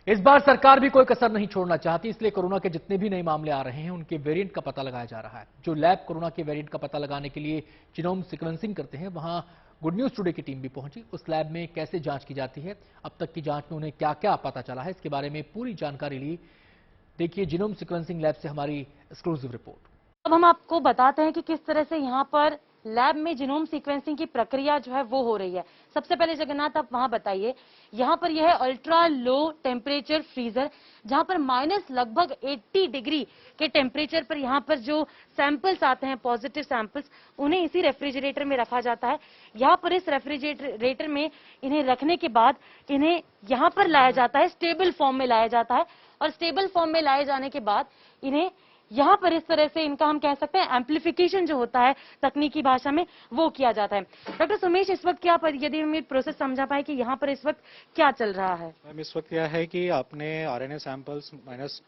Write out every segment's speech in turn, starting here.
इस बार सरकार भी कोई कसर नहीं छोड़ना चाहती, इसलिए कोरोना के जितने भी नए मामले आ रहे हैं उनके वेरिएंट का पता लगाया जा रहा है। जो लैब कोरोना के वेरिएंट का पता लगाने के लिए जीनोम सीक्वेंसिंग करते हैं, वहां गुड न्यूज टुडे की टीम भी पहुंची। उस लैब में कैसे जांच की जाती है, अब तक की जांच में उन्हें क्या क्या पता चला है, इसके बारे में पूरी जानकारी ली। देखिए जीनोम सीक्वेंसिंग लैब से हमारी एक्सक्लूसिव रिपोर्ट। अब हम आपको बताते हैं कि किस तरह से यहाँ पर लैब में जीनोम सीक्वेंसिंग की प्रक्रिया जो है वो हो रही है। सबसे पहले जगन्नाथ आप वहां बताइए, यहाँ पर यह है अल्ट्रा लो टेम्परेचर फ्रीजर, जहां पर माइनस लगभग 80 डिग्री के टेम्परेचर पर यहाँ पर जो सैंपल्स आते हैं, पॉजिटिव सैंपल्स, उन्हें इसी रेफ्रिजरेटर में रखा जाता है। यहाँ पर इस रेफ्रिजरेटर में इन्हें रखने के बाद इन्हें यहाँ पर लाया जाता है, स्टेबल फॉर्म में लाया जाता है, और स्टेबल फॉर्म में लाए जाने के बाद इन्हें यहाँ पर इस तरह से इनका हम कह सकते हैं एम्प्लीफिकेशन जो होता है तकनीकी भाषा में, वो किया जाता है। डॉक्टर सुमेश, इस वक्त क्या यदि हम ये प्रोसेस समझा पाए कि यहाँ पर इस वक्त क्या चल रहा है? मैम, इस वक्त क्या है कि आपने आरएनए सैंपल्स माइनस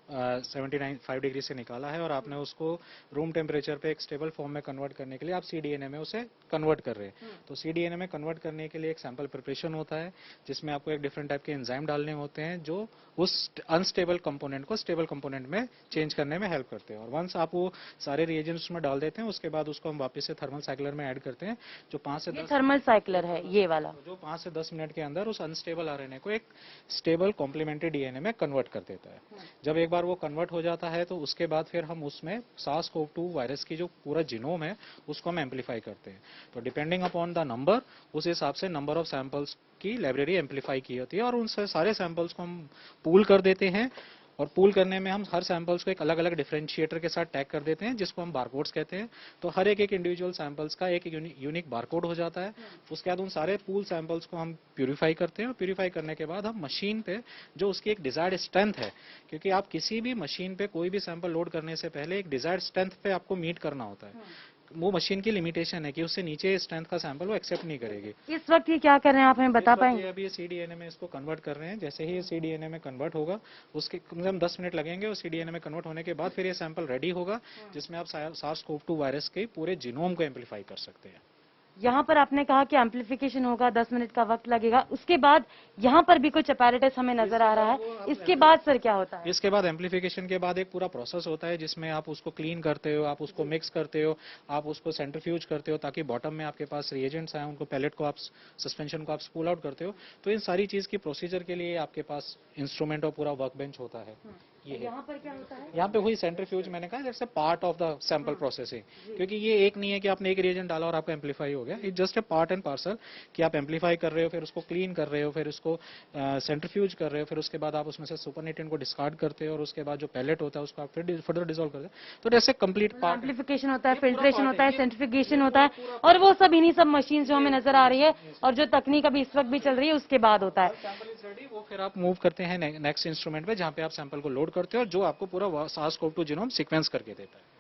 79 डिग्री से निकाला है और आपने उसको रूम टेम्परेचर पे एक स्टेबल फॉर्म में कन्वर्ट करने के लिए आप सीडीएनए में उसे कन्वर्ट कर रहे हैं। तो सीडीएनए में कन्वर्ट करने के लिए एक सैंपल प्रिपरेशन होता है, जिसमें आपको एक डिफरेंट टाइप के एंजाइम डालने होते हैं जो उस अनस्टेबल कंपोनेंट को स्टेबल कंपोनेंट में चेंज करने में हेल्प करते हैं। और वंस आप वो सारे रिएजेंट्स में डाल देते हैं, उसके बाद उसको हम वापस से थर्मल साइक्लर में ऐड करते हैं, जो 5 से 10 थर्मल साइक्लर है ये वाला, जो 5 से 10 मिनट के अंदर उस अनस्टेबल आरएनए को एक स्टेबल कॉम्प्लीमेंट्री डीएनए में कन्वर्ट कर देता है। जब एक बार वो कन्वर्ट हो जाता है तो उसके बाद फिर हम उसमें SARS-CoV-2 वायरस की जो पूरा जीनोम है उसको हम एम्पलीफाई करते हैं। तो डिपेंडिंग अपॉन द नंबर, उस हिसाब से नंबर ऑफ सैंपल्स की लाइब्रेरी एम्पलीफाई की होती है और उन सारे सैंपल्स को हम पूल कर देते हैं। और पूल करने में हम हर सैंपल्स को एक अलग अलग डिफरेंशिएटर के साथ टैग कर देते हैं, जिसको हम बारकोड्स कहते हैं। तो हर एक इंडिविजुअल सैंपल्स का एक यूनिक बारकोड हो जाता है। उसके बाद उन सारे पूल सैंपल्स को हम प्यूरिफाई करते हैं और प्यूरिफाई करने के बाद हम मशीन पे जो उसकी एक डिजायर्ड स्ट्रेंथ है, क्योंकि आप किसी भी मशीन पे कोई भी सैंपल लोड करने से पहले एक डिजायर्ड स्ट्रेंथ पे आपको मीट करना होता है। वो मशीन की लिमिटेशन है कि उससे नीचे स्ट्रेंथ का सैंपल वो एक्सेप्ट नहीं करेगी। इस वक्त ये क्या कर रहे हैं, आप हमें बता पाएंगे? अभी ये सीडीएनए में इसको कन्वर्ट कर रहे हैं। जैसे ही ये सीडीएनए में कन्वर्ट होगा, उसके कम से कम 10 मिनट लगेंगे और सीडीएनए में कन्वर्ट होने के बाद फिर ये सैंपल रेडी होगा, जिसमें आप SARS-CoV-2 वायरस के पूरे जीनोम को एम्पलीफाई कर सकते हैं। यहाँ पर आपने कहा कि एम्प्लीफिकेशन होगा, 10 मिनट का वक्त लगेगा, उसके बाद यहाँ पर भी कुछ अपैरेटस हमें नजर आ रहा है। इसके बाद सर क्या होता है? इसके बाद एम्प्लीफिकेशन के बाद एक पूरा प्रोसेस होता है, जिसमें आप उसको क्लीन करते हो, आप उसको मिक्स करते हो, आप उसको सेंट्रीफ्यूज करते हो, ताकि बॉटम में आपके पास रिएजेंट्स आए, उनको पैलेट को आप सस्पेंशन को आप स्पूल आउट करते हो। तो इन सारी चीज की प्रोसीजर के लिए आपके पास इंस्ट्रूमेंट और पूरा वर्क बेंच होता है। ये यहाँ पर क्या होता है? यहाँ पे हुई सेंट्रीफ्यूज, मैंने कहा that's a part of the sample processing, क्योंकि ये एक नहीं है कि आपने एक रिएजेंट डाला और आपका एम्पलीफाई हो गया। It just a part and parcel कि आप एम्पलीफाई कर रहे हो, फिर उसको क्लीन कर रहे हो, फिर उसको सेंट्रीफ्यूज कर रहे हो, फिर उसके बाद आप उसमें से सुपरनेटेंट को डिस्कार्ड करते हो और उसके बाद जो पैलेट होता है उसको आप फिर फर्दर डिसॉल्व करते हो। तो जैसे कंप्लीट पार्ट एम्प्लीफिकेशन होता है, फिल्ट्रेशन होता है, सेंट्रीफिकेशन होता है, और वो सब इन्हीं सब मशीन जो हमें नजर आ रही है और जो तकनीक अभी इस वक्त भी चल रही है उसके बाद होता है। वो फिर आप मूव करते हैं नेक्स्ट इंस्ट्रूमेंट पे, जहाँ पे आप सैंपल को लोड करते हो और जो आपको पूरा SARS-CoV-2 जीनोम सीक्वेंस करके देता है।